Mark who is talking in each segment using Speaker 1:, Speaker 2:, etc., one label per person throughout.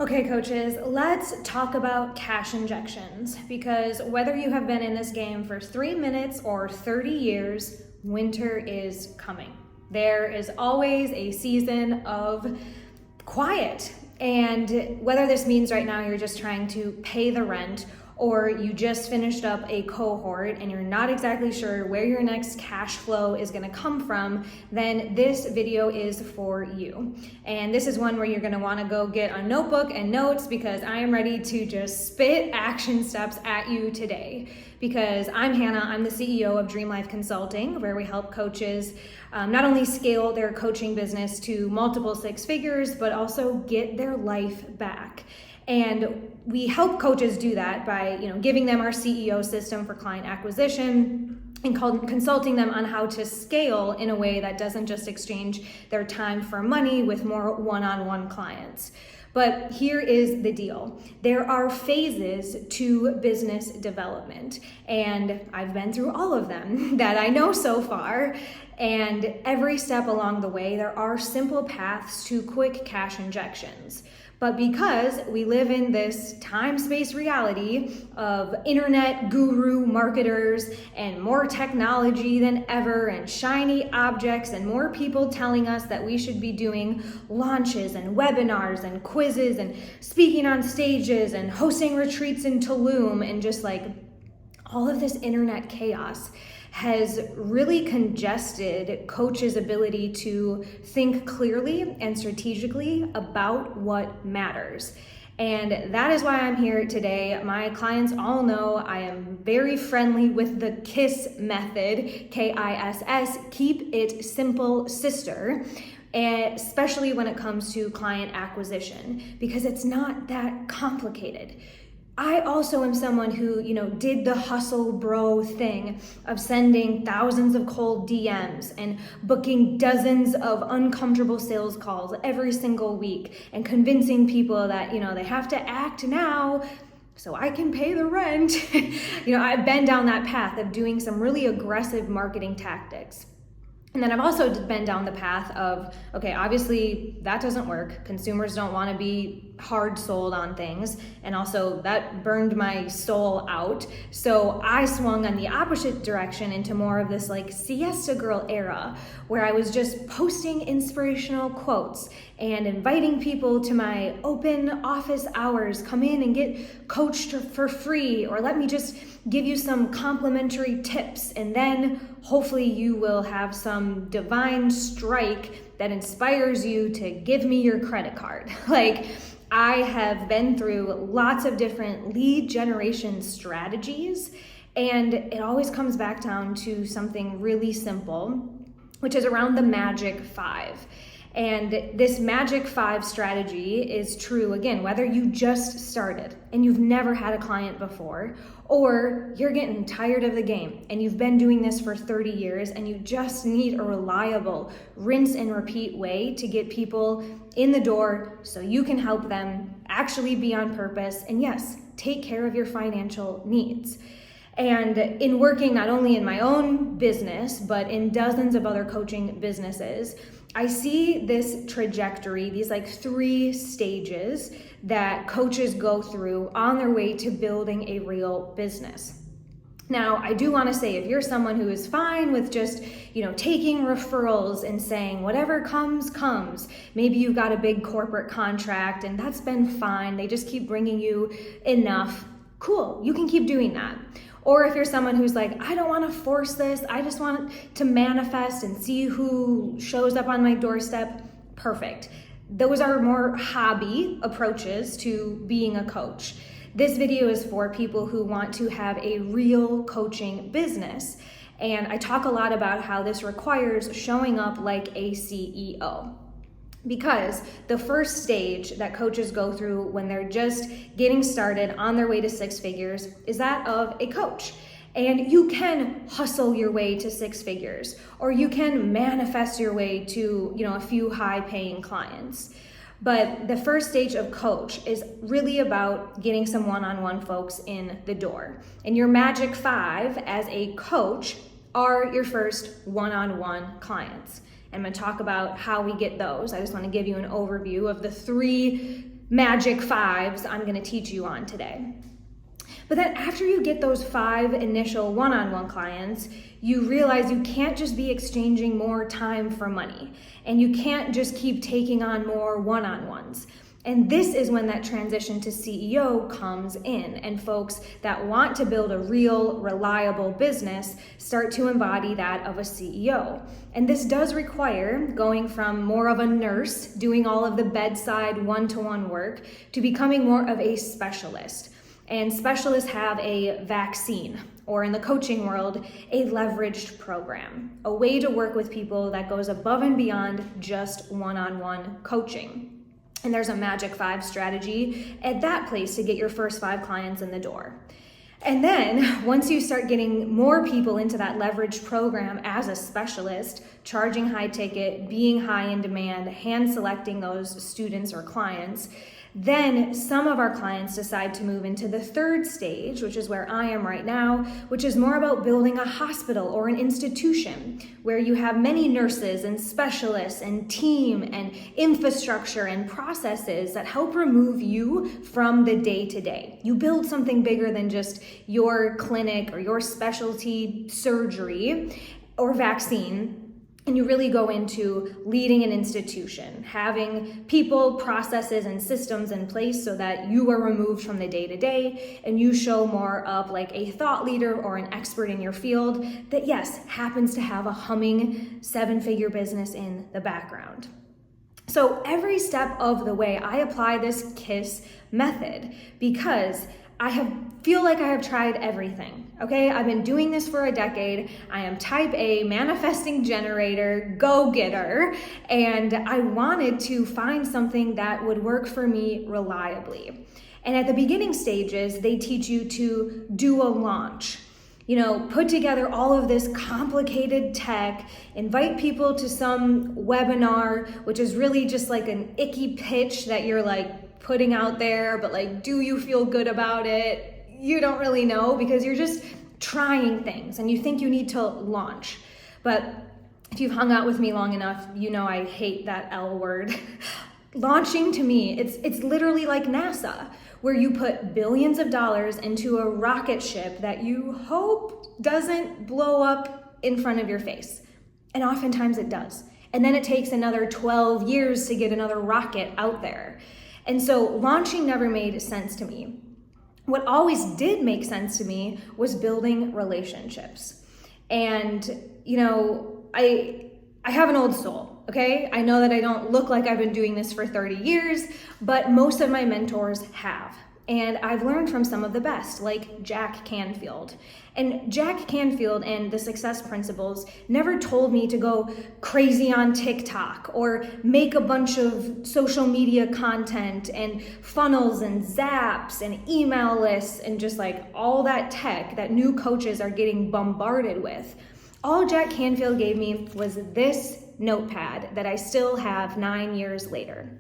Speaker 1: Okay, coaches, let's talk about cash injections, because whether you have been in this game for 3 minutes or 30 years, winter is coming. There is always a season of quiet. And whether this means right now you're just trying to pay the rent, or you just finished up a cohort and you're not exactly sure where your next cash flow is going to come from, then this video is for you. And this is one where you're going to want to go get a notebook and notes, because I am ready to just spit action steps at you today. Because I'm Hannah, I'm the CEO of Dream Life Consulting, where we help coaches not only scale their coaching business to multiple six figures, but also get their life back. And we help coaches do that by, giving them our CEO system for client acquisition and consulting them on how to scale in a way that doesn't just exchange their time for money with more one-on-one clients. But here is the deal. There are phases to business development, and I've been through all of them that I know so far. And every step along the way, there are simple paths to quick cash injections. But because we live in this time-space reality of internet guru marketers and more technology than ever and shiny objects and more people telling us that we should be doing launches and webinars and quizzes and speaking on stages and hosting retreats in Tulum, and just like all of this internet chaos has really congested coaches' ability to think clearly and strategically about what matters. And that is why I'm here today. My clients all know I am very friendly with the KISS method, K-I-S-S, keep it simple, sister. And especially when it comes to client acquisition, because it's not that complicated. I also am someone who, did the hustle bro thing of sending thousands of cold DMs and booking dozens of uncomfortable sales calls every single week and convincing people that, they have to act now so I can pay the rent. I've been down that path of doing some really aggressive marketing tactics. And then I've also been down the path of, okay, obviously that doesn't work. Consumers don't want to be hard sold on things. And also that burned my soul out. So I swung on the opposite direction into more of this like siesta girl era, where I was just posting inspirational quotes and inviting people to my open office hours, come in and get coached for free, or let me just give you some complimentary tips, and then hopefully you will have some divine strike that inspires you to give me your credit card. I have been through lots of different lead generation strategies, and it always comes back down to something really simple, which is around the Magic 5. And this Magic 5 strategy is true, again, whether you just started and you've never had a client before, or you're getting tired of the game and you've been doing this for 30 years and you just need a reliable rinse and repeat way to get people in the door so you can help them actually be on purpose and, yes, take care of your financial needs. And in working not only in my own business, but in dozens of other coaching businesses, I see this trajectory, these 3 stages that coaches go through on their way to building a real business. Now, I do want to say, if you're someone who is fine with just, taking referrals and saying whatever comes, maybe you've got a big corporate contract and that's been fine, they just keep bringing you enough, cool, you can keep doing that. Or if you're someone who's like, I don't want to force this, I just want to manifest and see who shows up on my doorstep, perfect. Those are more hobby approaches to being a coach. This video is for people who want to have a real coaching business. And I talk a lot about how this requires showing up like a CEO. Because the first stage that coaches go through when they're just getting started on their way to 6 figures is that of a coach. And you can hustle your way to 6 figures, or you can manifest your way to, a few high-paying clients. But the first stage of coach is really about getting some one-on-one folks in the door. And your Magic 5 as a coach are your first one-on-one clients. I'm going to talk about how we get those. I just want to give you an overview of the 3 magic 5s I'm going to teach you on today. But then after you get those 5 initial one-on-one clients, you realize you can't just be exchanging more time for money, and you can't just keep taking on more one-on-ones. And this is when that transition to CEO comes in, and folks that want to build a real, reliable business start to embody that of a CEO. And this does require going from more of a nurse doing all of the bedside one-to-one work to becoming more of a specialist. And specialists have a vaccine, or in the coaching world, a leveraged program, a way to work with people that goes above and beyond just one-on-one coaching. And there's a magic 5 strategy at that place to get your first 5 clients in the door. And then once you start getting more people into that leverage program as a specialist, charging high ticket, being high in demand, hand selecting those students or clients, then some of our clients decide to move into the 3rd stage, which is where I am right now, which is more about building a hospital or an institution where you have many nurses and specialists and team and infrastructure and processes that help remove you from the day-to-day. You build something bigger than just your clinic or your specialty surgery or vaccine. And you really go into leading an institution, having people, processes, and systems in place so that you are removed from the day-to-day and you show more of like a thought leader or an expert in your field that, yes, happens to have a humming 7-figure business in the background. So every step of the way, I apply this KISS method because feel like I have tried everything, okay? I've been doing this for a decade. I am type A, manifesting generator, go-getter, and I wanted to find something that would work for me reliably. And at the beginning stages, they teach you to do a launch. Put together all of this complicated tech, invite people to some webinar, which is really just like an icky pitch that you're like putting out there, but like, do you feel good about it? You don't really know because you're just trying things and you think you need to launch. But if you've hung out with me long enough, you know I hate that L word. Launching to me, it's literally like NASA, where you put billions of dollars into a rocket ship that you hope doesn't blow up in front of your face. And oftentimes it does. And then it takes another 12 years to get another rocket out there. And so launching never made sense to me. What always did make sense to me was building relationships. And, I have an old soul, okay? I know that I don't look like I've been doing this for 30 years, but most of my mentors have. And I've learned from some of the best, like Jack Canfield. And Jack Canfield and the Success Principles never told me to go crazy on TikTok or make a bunch of social media content and funnels and zaps and email lists and just like all that tech that new coaches are getting bombarded with. All Jack Canfield gave me was this notepad that I still have 9 years later.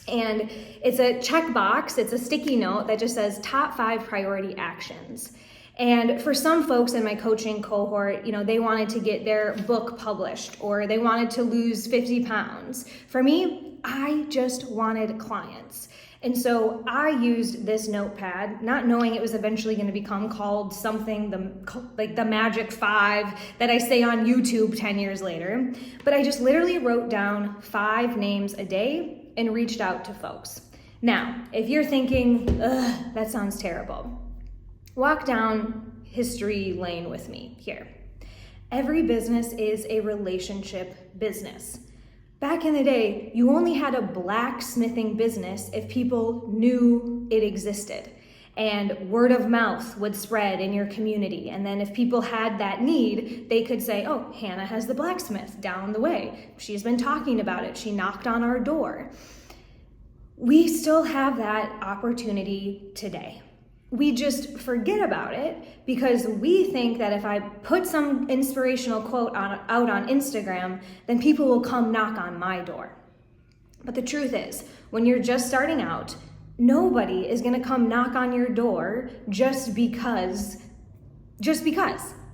Speaker 1: And it's a checkbox, it's a sticky note that just says top 5 priority actions. And for some folks in my coaching cohort, they wanted to get their book published or they wanted to lose 50 pounds. For me, I just wanted clients. And so I used this notepad, not knowing it was eventually going to become called something like the Magic 5 that I say on YouTube 10 years later. But I just literally wrote down 5 names a day and reached out to folks. Now, if you're thinking, ugh, that sounds terrible, walk down history lane with me here. Every business is a relationship business. Back in the day, you only had a blacksmithing business if people knew it existed. And word of mouth would spread in your community. And then if people had that need, they could say, oh, Hannah has the blacksmith down the way. She's been talking about it. She knocked on our door. We still have that opportunity today. We just forget about it because we think that if I put some inspirational quote out on Instagram, then people will come knock on my door. But the truth is, when you're just starting out, nobody is going to come knock on your door just because,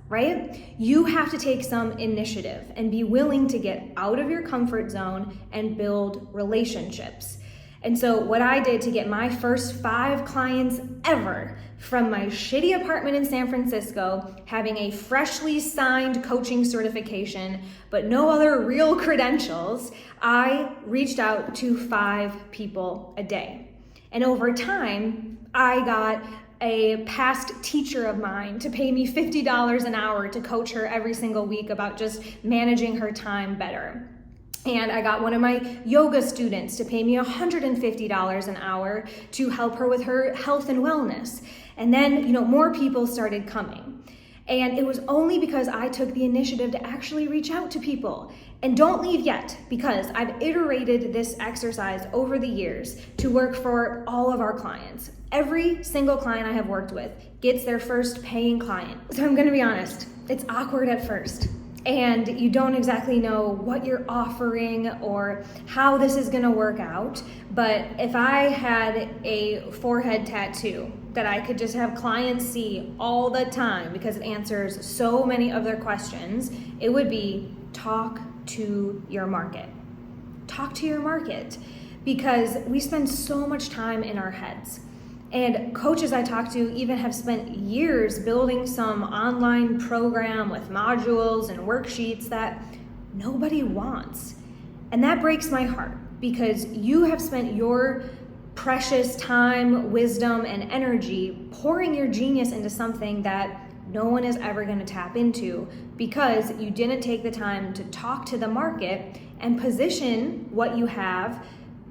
Speaker 1: right? You have to take some initiative and be willing to get out of your comfort zone and build relationships. And so, what I did to get my first 5 clients ever from my shitty apartment in San Francisco, having a freshly signed coaching certification, but no other real credentials, I reached out to 5 people a day. And over time, I got a past teacher of mine to pay me $50 an hour to coach her every single week about just managing her time better. And I got one of my yoga students to pay me $150 an hour to help her with her health and wellness. And then, more people started coming. And it was only because I took the initiative to actually reach out to people. And don't leave yet, because I've iterated this exercise over the years to work for all of our clients. Every single client I have worked with gets their first paying client. So I'm gonna be honest, it's awkward at first. And you don't exactly know what you're offering or how this is gonna work out. But if I had a forehead tattoo that I could just have clients see all the time because it answers so many of their questions, it would be talk to your market. Talk to your market, because we spend so much time in our heads. And coaches I talk to even have spent years building some online program with modules and worksheets that nobody wants. And that breaks my heart, because you have spent your precious time, wisdom, and energy pouring your genius into something that no one is ever going to tap into, because you didn't take the time to talk to the market and position what you have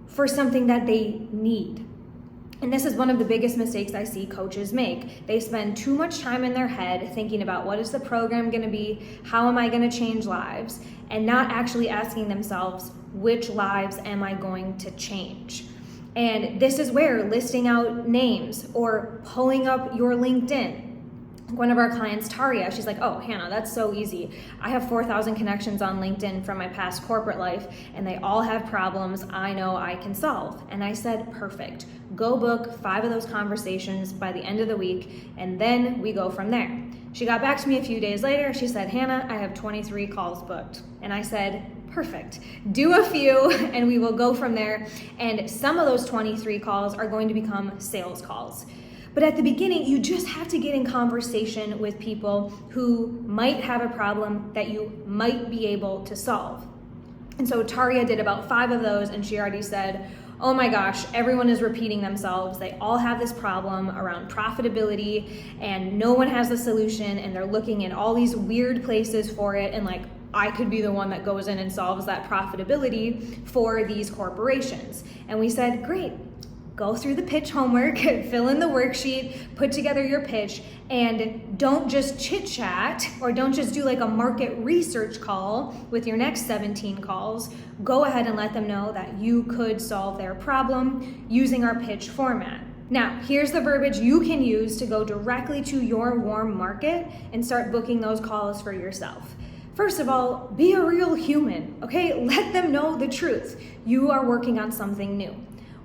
Speaker 1: for something that they need. And this is one of the biggest mistakes I see coaches make. They spend too much time in their head thinking about what is the program going to be, how am I going to change lives, and not actually asking themselves, which lives am I going to change? And this is where listing out names or pulling up your LinkedIn. One of our clients, Taria, she's like, oh, Hannah, that's so easy. I have 4,000 connections on LinkedIn from my past corporate life, and they all have problems I know I can solve. And I said, perfect. Go book 5 of those conversations by the end of the week, and then we go from there. She got back to me a few days later. She said, Hannah, I have 23 calls booked. And I said, perfect. Do a few, and we will go from there. And some of those 23 calls are going to become sales calls. But at the beginning, you just have to get in conversation with people who might have a problem that you might be able to solve. And so Taria did about 5 of those, and she already said, oh my gosh, everyone is repeating themselves. They all have this problem around profitability, and no one has the solution, and they're looking in all these weird places for it, and like, I could be the one that goes in and solves that profitability for these corporations. And we said, great. Go through the pitch homework, fill in the worksheet, put together your pitch, and don't just chit chat or don't just do like a market research call with your next 17 calls. Go ahead and let them know that you could solve their problem using our pitch format. Now, here's the verbiage you can use to go directly to your warm market and start booking those calls for yourself. First of all, be a real human, okay? Let them know the truth. You are working on something new.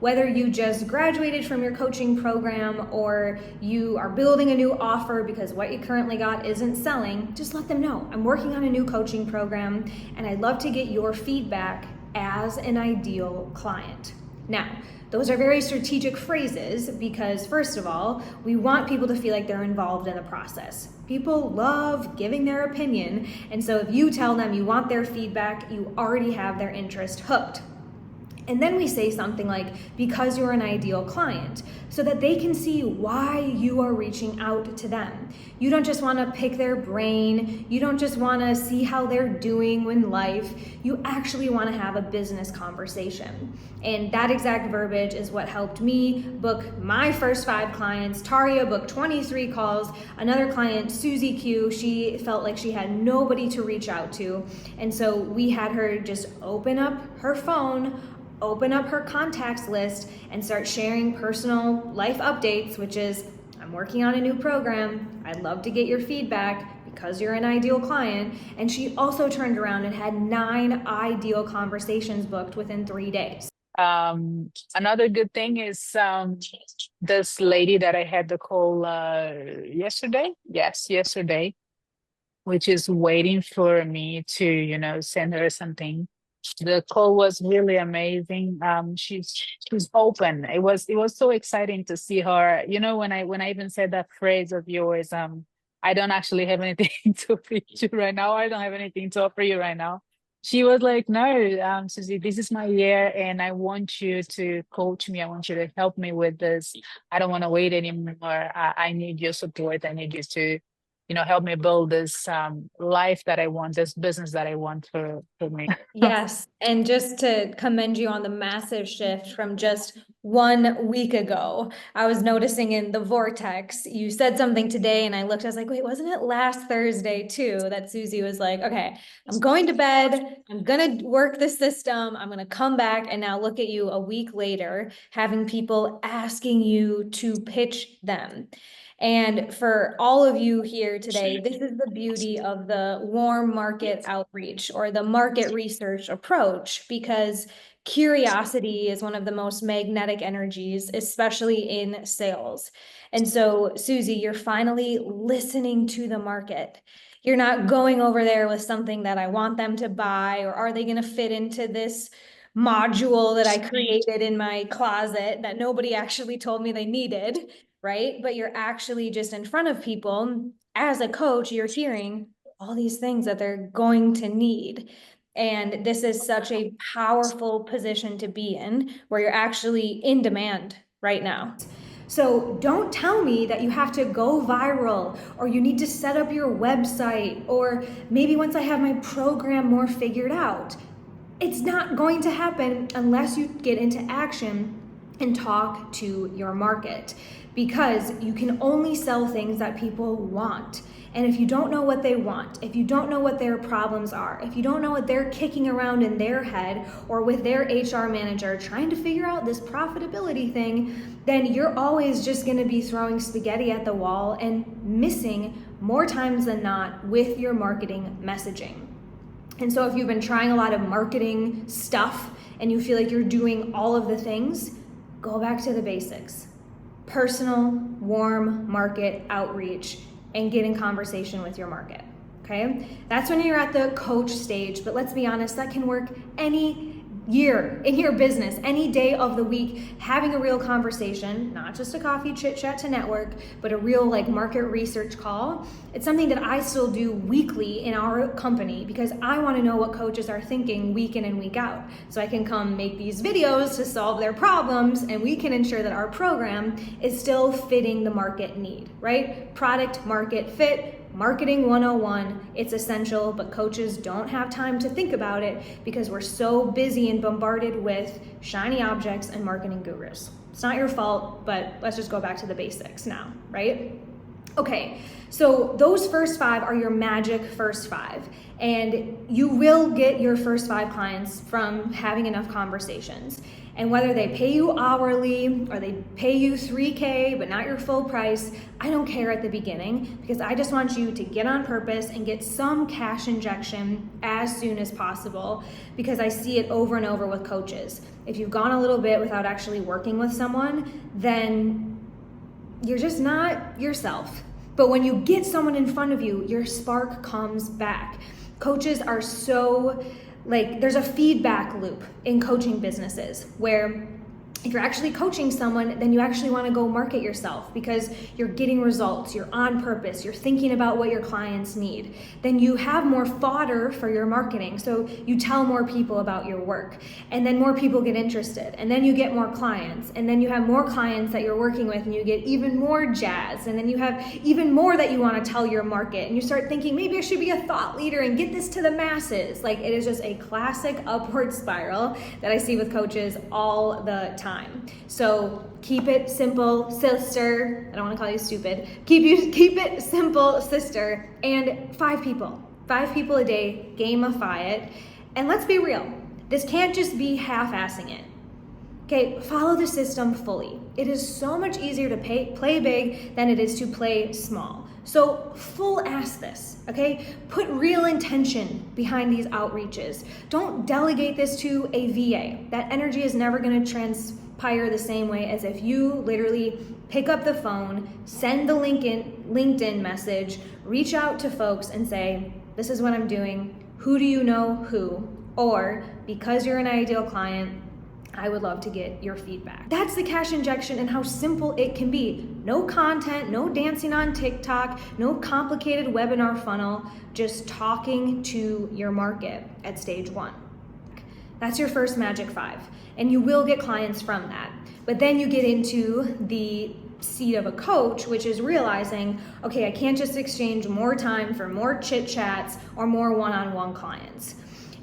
Speaker 1: Whether you just graduated from your coaching program or you are building a new offer because what you currently got isn't selling, just let them know. I'm working on a new coaching program, and I'd love to get your feedback as an ideal client. Now, those are very strategic phrases because, first of all, we want people to feel like they're involved in the process. People love giving their opinion, and so if you tell them you want their feedback, you already have their interest hooked. And then we say something like, because you're an ideal client, so that they can see why you are reaching out to them. You don't just want to pick their brain. You don't just want to see how they're doing in life. You actually want to have a business conversation. And that exact verbiage is what helped me book my first 5 clients. Taria booked 23 calls. Another client, Susie Q, she felt like she had nobody to reach out to. And so we had her just open up her phone, open up her contacts list, and start sharing personal life updates, which is, I'm working on a new program. I'd love to get your feedback because you're an ideal client. And she also turned around and had 9 ideal conversations booked within 3 days.
Speaker 2: Another good thing is this lady that I had the call yesterday, which is waiting for me to, send her something. The call was really amazing. She's open. It was so exciting to see her. You know, when I even said that phrase of yours, I don't actually have anything to feed you right now. I don't have anything to offer you right now. She was like, no, Susie, this is my year, and I want you to coach me. I want you to help me with this. I don't want to wait anymore. I need your support. I need you to help me build this life that I want, this business that I want for me.
Speaker 1: Yes, and just to commend you on the massive shift from just 1 week ago. I was noticing in the vortex, you said something today, and I looked, I was like, wait, wasn't it last Thursday too that Susie was like, okay, I'm going to bed, I'm gonna work the system, I'm gonna come back, and now look at you a week later, having people asking you to pitch them. And for all of you here today, this is the beauty of the warm market outreach or the market research approach, because curiosity is one of the most magnetic energies, especially in sales. And so, Susie, you're finally listening to the market. You're not going over there with something that I want them to buy, or are they going to fit into this module that I created in my closet that nobody actually told me they needed, right? But you're actually just in front of people. As a coach, you're hearing all these things that they're going to need. And this is such a powerful position to be in, where you're actually in demand right now. So don't tell me that you have to go viral, or you need to set up your website, or maybe once I have my program more figured out. It's not going to happen unless you get into action and talk to your market, because you can only sell things that people want. And if you don't know what they want, if you don't know what their problems are, if you don't know what they're kicking around in their head or with their HR manager trying to figure out this profitability thing, then you're always just going to be throwing spaghetti at the wall and missing more times than not with your marketing messaging. And so if you've been trying a lot of marketing stuff and you feel like you're doing all of the things, go back to the basics. Personal, warm market outreach, and get in conversation with your market, okay? That's when you're at the coach stage, but let's be honest, that can work any year in your business, any day of the week, having a real conversation, not just a coffee chit chat to network, but a real like market research call. It's something that I still do weekly in our company, because I want to know what coaches are thinking week in and week out. So I can come make these videos to solve their problems, and we can ensure that our program is still fitting the market need, right? Product market fit. Marketing 101, it's essential, but coaches don't have time to think about it because we're so busy and bombarded with shiny objects and marketing gurus. It's not your fault, but let's just go back to the basics now, right? Okay, so those first 5 are your magic first 5, and you will get your first 5 clients from having enough conversations. And whether they pay you hourly or they pay you $3K but not your full price, I don't care at the beginning, because I just want you to get on purpose and get some cash injection as soon as possible, because I see it over and over with coaches. If you've gone a little bit without actually working with someone, then you're just not yourself. But when you get someone in front of you, your spark comes back. Coaches are so there's a feedback loop in coaching businesses where if you're actually coaching someone, then you actually want to go market yourself because you're getting results, you're on purpose, you're thinking about what your clients need. Then you have more fodder for your marketing. So you tell more people about your work, and then more people get interested, and then you get more clients, and then you have more clients that you're working with, and you get even more jazz, and then you have even more that you want to tell your market, and you start thinking, maybe I should be a thought leader and get this to the masses. It is just a classic upward spiral that I see with coaches all the time. So keep it simple, sister. I don't want to call you stupid. Keep it simple, sister. And 5 people a day, gamify it. And let's be real, this can't just be half-assing it. Okay, follow the system fully. It is so much easier to play big than it is to play small. So full ass this, okay? Put real intention behind these outreaches. Don't delegate this to a VA. That energy is never gonna transpire the same way as if you literally pick up the phone, send the LinkedIn message, reach out to folks and say, this is what I'm doing. Who do you know who? Or because you're an ideal client, I would love to get your feedback. That's the cash injection and how simple it can be. No content, no dancing on TikTok, no complicated webinar funnel, just talking to your market at stage 1. That's your first magic 5, and you will get clients from that. But then you get into the seat of a coach, which is realizing, okay, I can't just exchange more time for more chit chats or more one-on-one clients.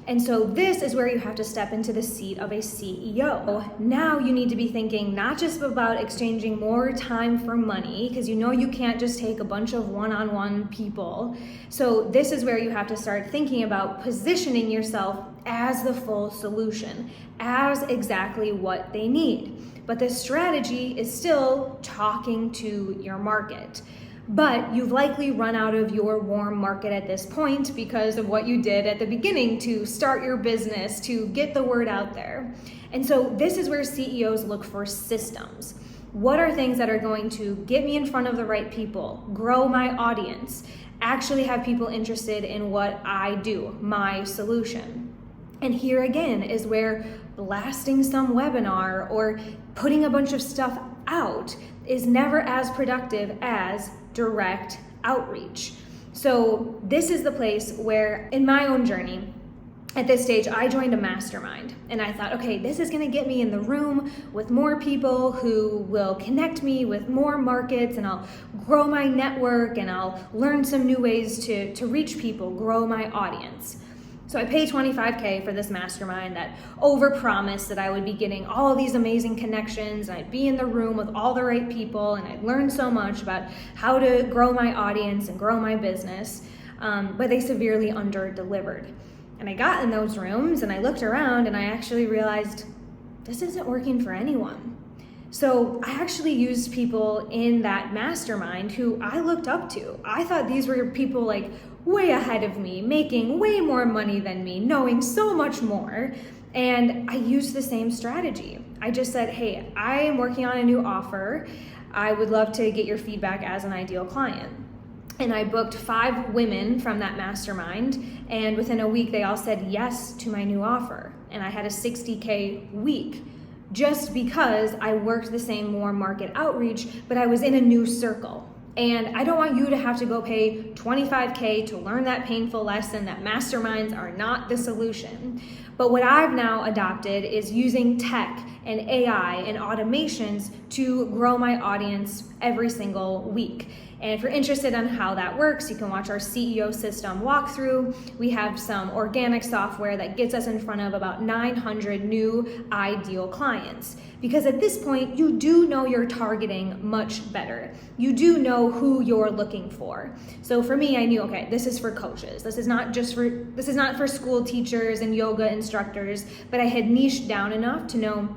Speaker 1: And so this is where you have to step into the seat of a CEO. Now you need to be thinking not just about exchanging more time for money, because you know you can't just take a bunch of one-on-one people. So this is where you have to start thinking about positioning yourself as the full solution, as exactly what they need. But the strategy is still talking to your market. But you've likely run out of your warm market at this point because of what you did at the beginning to start your business, to get the word out there. And so this is where CEOs look for systems. What are things that are going to get me in front of the right people, grow my audience, actually have people interested in what I do, my solution? And here again is where blasting some webinar or putting a bunch of stuff out is never as productive as direct outreach. So this is the place where in my own journey, at this stage, I joined a mastermind and I thought, okay, this is gonna get me in the room with more people who will connect me with more markets, and I'll grow my network and I'll learn some new ways to reach people, grow my audience. So I paid $25K for this mastermind that overpromised that I would be getting all of these amazing connections, and I'd be in the room with all the right people, and I'd learn so much about how to grow my audience and grow my business, but they severely under-delivered. And I got in those rooms and I looked around and I actually realized this isn't working for anyone. So I actually used people in that mastermind who I looked up to. I thought these were people like way ahead of me, making way more money than me, knowing so much more. And I used the same strategy. I just said, hey, I am working on a new offer. I would love to get your feedback as an ideal client. And I booked 5 women from that mastermind, and within a week they all said yes to my new offer. And I had a 60K week just because I worked the same warm market outreach, but I was in a new circle. And I don't want you to have to go pay $25K to learn that painful lesson that masterminds are not the solution. But what I've now adopted is using tech and AI and automations to grow my audience every single week. And if you're interested in how that works, you can watch our CEO system walkthrough. We have some organic software that gets us in front of about 900 new ideal clients. Because at this point, you do know you're targeting much better. You do know who you're looking for. So for me, I knew, okay, this is for coaches. This is not for school teachers and yoga instructors, but I had niched down enough to know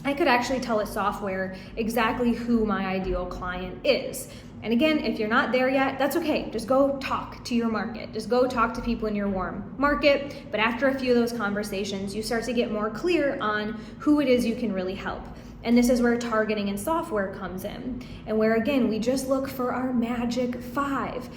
Speaker 1: I could actually tell a software exactly who my ideal client is. And again, if you're not there yet, that's okay. Just go talk to your market. Just go talk to people in your warm market. But after a few of those conversations, you start to get more clear on who it is you can really help. And this is where targeting and software comes in. And where again, we just look for our magic 5.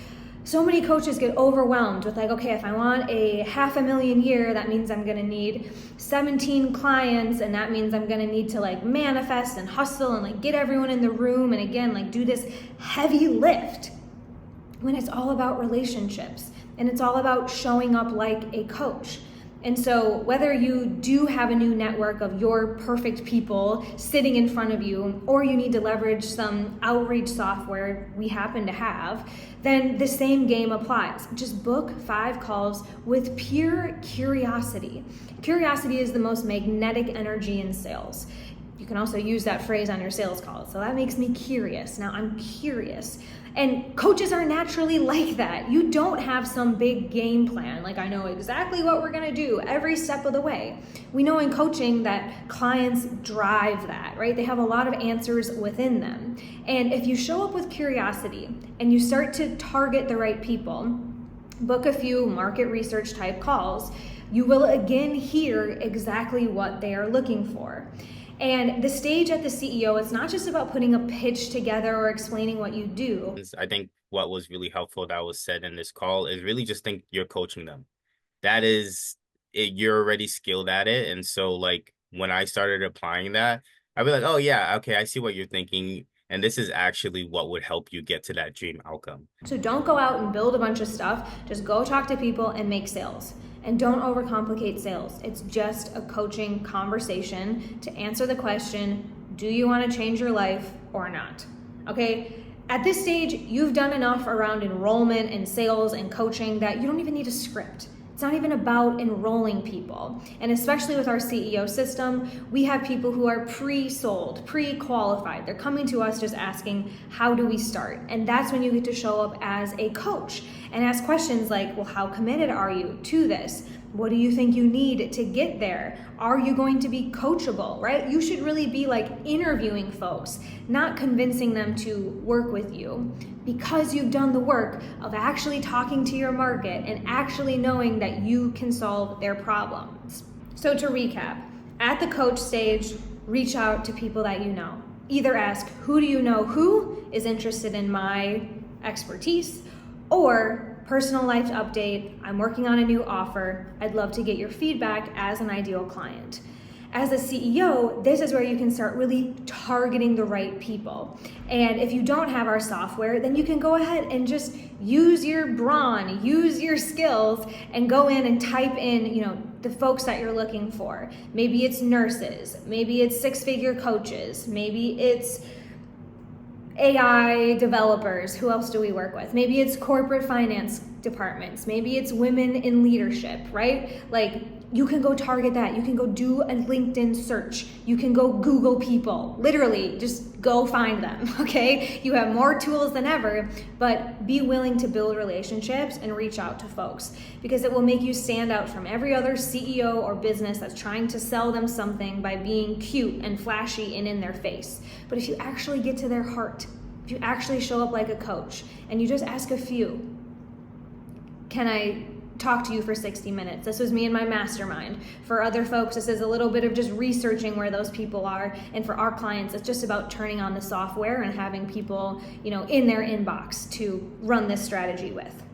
Speaker 1: So many coaches get overwhelmed with like, okay, if I want a $500,000 a year, that means I'm gonna need 17 clients, and that means I'm gonna need to like manifest and hustle and like get everyone in the room, and again, like do this heavy lift, when it's all about relationships and it's all about showing up like a coach. And so whether you do have a new network of your perfect people sitting in front of you, or you need to leverage some outreach software we happen to have, then the same game applies. Just book 5 calls with pure curiosity. Curiosity is the most magnetic energy in sales. You can also use that phrase on your sales calls. So that makes me curious. Now I'm curious. And coaches are naturally like that. You don't have some big game plan, like I know exactly what we're gonna do every step of the way. We know in coaching that clients drive that, right? They have a lot of answers within them. And if you show up with curiosity and you start to target the right people, book a few market research type calls, you will again hear exactly what they are looking for. And the stage at the CEO, it's not just about putting a pitch together or explaining what you do.
Speaker 3: I think what was really helpful that was said in this call is really just think you're coaching them. That is you're already skilled at it. And so like when I started applying that, I'd be like, oh yeah, okay, I see what you're thinking. And this is actually what would help you get to that dream outcome.
Speaker 1: So don't go out and build a bunch of stuff. Just go talk to people and make sales. And don't overcomplicate sales. It's just a coaching conversation to answer the question, do you want to change your life or not? Okay? At this stage, you've done enough around enrollment and sales and coaching that you don't even need a script. It's not even about enrolling people. And especially with our CEO system, we have people who are pre-sold, pre-qualified. They're coming to us just asking, how do we start? And that's when you get to show up as a coach and ask questions like, well, how committed are you to this? What do you think you need to get there? Are you going to be coachable, right? You should really be like interviewing folks, not convincing them to work with you, because you've done the work of actually talking to your market and actually knowing that you can solve their problems. So to recap, at the coach stage, reach out to people that you know. Either ask, who do you know who is interested in my expertise? Or personal life update, I'm working on a new offer. I'd love to get your feedback as an ideal client. As a CEO, this is where you can start really targeting the right people. And if you don't have our software, then you can go ahead and just use your brawn, use your skills, and go in and type in, the folks that you're looking for. Maybe it's nurses, maybe it's six-figure coaches, maybe it's AI developers. Who else do we work with? Maybe it's corporate finance departments. Maybe it's women in leadership, right? Like, you can go target that. You can go do a LinkedIn search. You can go Google people. Literally, just go find them, okay? You have more tools than ever, but be willing to build relationships and reach out to folks, because it will make you stand out from every other CEO or business that's trying to sell them something by being cute and flashy and in their face. But if you actually get to their heart, if you actually show up like a coach and you just ask a few, can I talk to you for 60 minutes? This was me and my mastermind. For other folks, this is a little bit of just researching where those people are. And for our clients, it's just about turning on the software and having people, in their inbox to run this strategy with.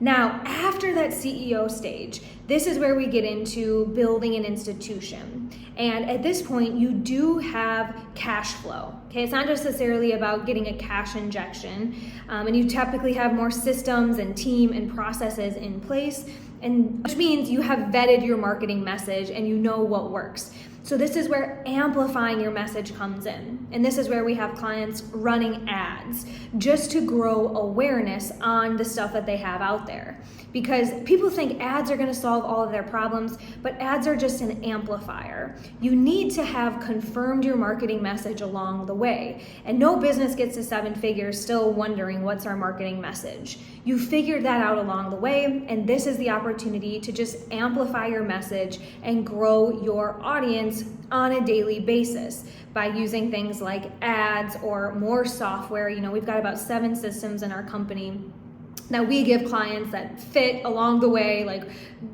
Speaker 1: Now, after that CEO stage, this is where we get into building an institution. And at this point, you do have cash flow. Okay, it's not necessarily about getting a cash injection, and you typically have more systems and team and processes in place, and which means you have vetted your marketing message and you know what works. So this is where amplifying your message comes in. And this is where we have clients running ads just to grow awareness on the stuff that they have out there. Because people think ads are going to solve all of their problems, but ads are just an amplifier. You need to have confirmed your marketing message along the way. And no business gets to 7 figures still wondering, what's our marketing message? You figured that out along the way, and this is the opportunity to just amplify your message and grow your audience on a daily basis by using things like ads or more software. We've got about 7 systems in our company that we give clients that fit along the way. Like,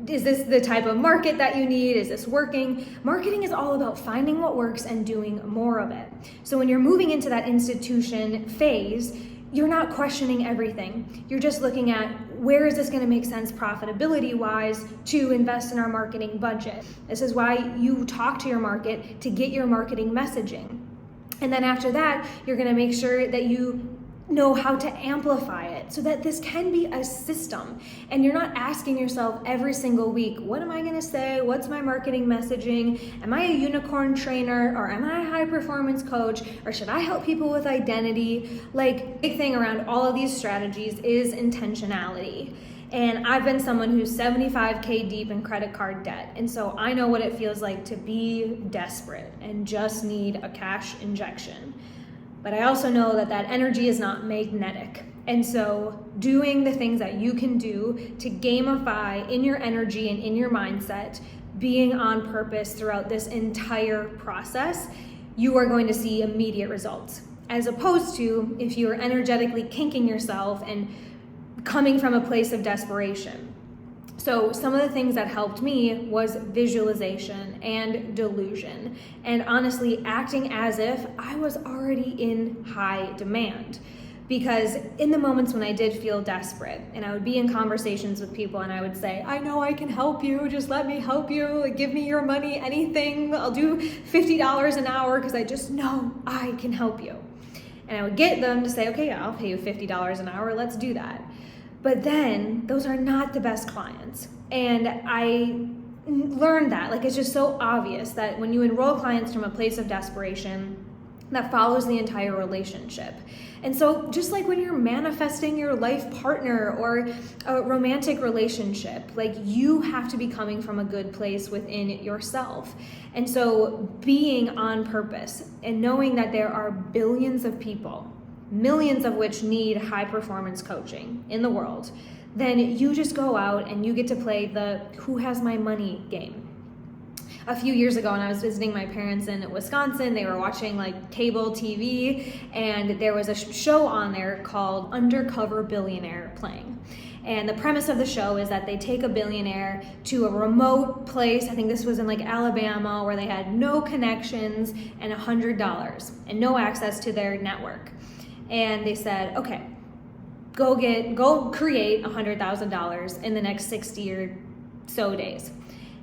Speaker 1: is this the type of market that you need? Is this working? Marketing is all about finding what works and doing more of it. So when you're moving into that institution phase, you're not questioning everything. You're just looking at, where is this going to make sense profitability wise to invest in our marketing budget? This is why you talk to your market to get your marketing messaging. And then after that, you're going to make sure that you know how to amplify it so that this can be a system, and you're not asking yourself every single week, what am I going to say? What's my marketing messaging? Am I a unicorn trainer, or am I a high performance coach, or should I help people with identity? Like, big thing around all of these strategies is intentionality. And I've been someone who's 75K deep in credit card debt. And so I know what it feels like to be desperate and just need a cash injection. But I also know that that energy is not magnetic. And so doing the things that you can do to gamify in your energy and in your mindset, being on purpose throughout this entire process, you are going to see immediate results. As opposed to if you are energetically kinking yourself and coming from a place of desperation. So some of the things that helped me was visualization and delusion, and honestly acting as if I was already in high demand. Because in the moments when I did feel desperate and I would be in conversations with people and I would say, I know I can help you, just let me help you, like, give me your money, anything, I'll do $50 an hour because I just know I can help you. And I would get them to say, okay, yeah, I'll pay you $50 an hour, let's do that. But then those are not the best clients. And I learned that, like, it's just so obvious that when you enroll clients from a place of desperation, that follows the entire relationship. And so just like when you're manifesting your life partner or a romantic relationship, like, you have to be coming from a good place within yourself. And so being on purpose and knowing that there are billions of people, millions of which need high performance coaching in the world, then you just go out and you get to play the who has my money game. A few years ago when I was visiting my parents in Wisconsin, they were watching like cable TV, and there was a show on there called Undercover Billionaire playing. And the premise of the show is that they take a billionaire to a remote place, I think this was in like Alabama, where they had no connections and $100 and no access to their network. And they said, okay, go create $100,000 in the next 60 or so days.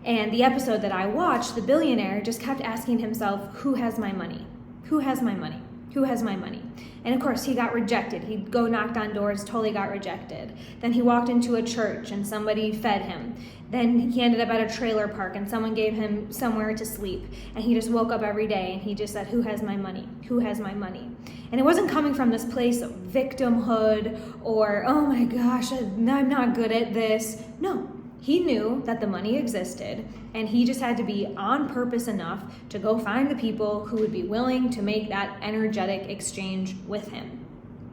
Speaker 1: And the episode that I watched, the billionaire just kept asking himself, who has my money? Who has my money? Who has my money? And of course, he got rejected. He'd go knocked on doors, totally got rejected. Then he walked into a church and somebody fed him. Then he ended up at a trailer park and someone gave him somewhere to sleep. And he just woke up every day and he just said, who has my money? Who has my money? And it wasn't coming from this place of victimhood or, oh my gosh, I'm not good at this. No. He knew that the money existed, and he just had to be on purpose enough to go find the people who would be willing to make that energetic exchange with him.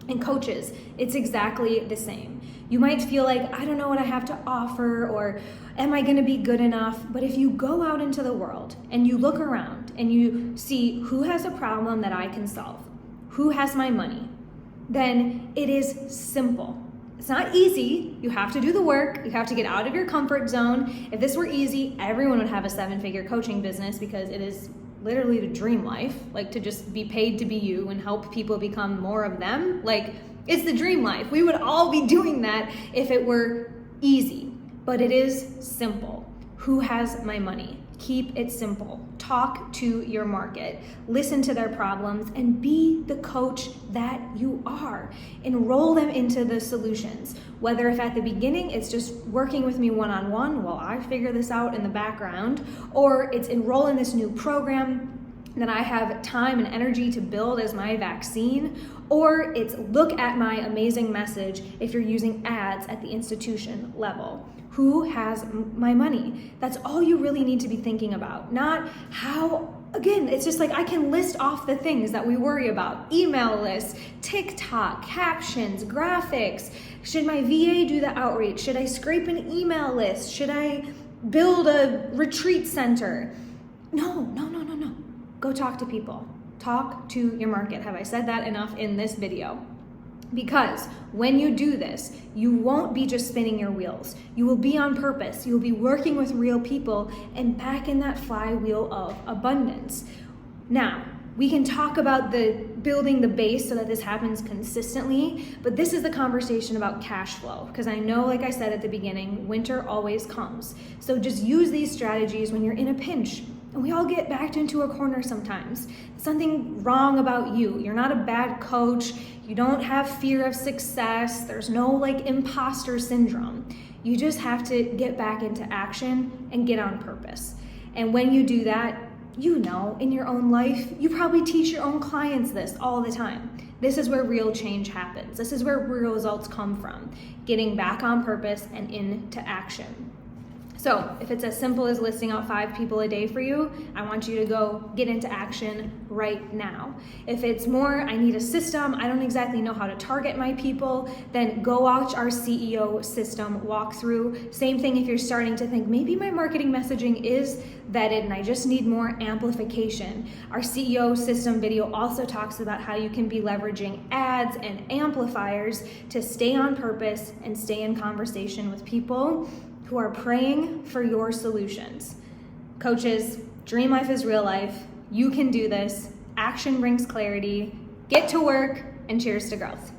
Speaker 1: And coaches, it's exactly the same. You might feel like, I don't know what I have to offer, or am I gonna be good enough? But if you go out into the world and you look around and you see who has a problem that I can solve, who has my money, then it is simple. It's not easy. You have to do the work. You have to get out of your comfort zone. If this were easy, everyone would have a 7-figure coaching business, because it is literally the dream life, like, to just be paid to be you and help people become more of them. Like, it's the dream life. We would all be doing that if it were easy, but it is simple. Who has my money? Keep it simple. Talk to your market. Listen to their problems and be the coach that you are. Enroll them into the solutions. Whether if at the beginning it's just working with me one-on-one while I figure this out in the background, or it's enroll in this new program that I have time and energy to build as my vaccine, or it's look at my amazing message if you're using ads at the institution level. Who has my money? That's all you really need to be thinking about. Not how, again, it's just like I can list off the things that we worry about. Email lists, TikTok, captions, graphics. Should my VA do the outreach? Should I scrape an email list? Should I build a retreat center? No. Go talk to people. Talk to your market. Have I said that enough in this video? Because when you do this, you won't be just spinning your wheels. You will be on purpose. You will be working with real people and back in that flywheel of abundance. Now, we can talk about the building the base so that this happens consistently, but this is the conversation about cash flow, because I know, like I said at the beginning, winter always comes. So just use these strategies when you're in a pinch. And we all get backed into a corner sometimes. Something wrong about you. You're not a bad coach. You don't have fear of success. There's no like imposter syndrome. You just have to get back into action and get on purpose. And when you do that, you know, in your own life, you probably teach your own clients this all the time. This is where real change happens. This is where real results come from. Getting back on purpose and into action. So if it's as simple as listing out 5 people a day for you, I want you to go get into action right now. If it's more, I need a system, I don't exactly know how to target my people, then go watch our CEO system walkthrough. Same thing if you're starting to think, maybe my marketing messaging is vetted and I just need more amplification. Our CEO system video also talks about how you can be leveraging ads and amplifiers to stay on purpose and stay in conversation with people who are praying for your solutions. Coaches, dream life is real life. You can do this. Action brings clarity. Get to work, and cheers to growth.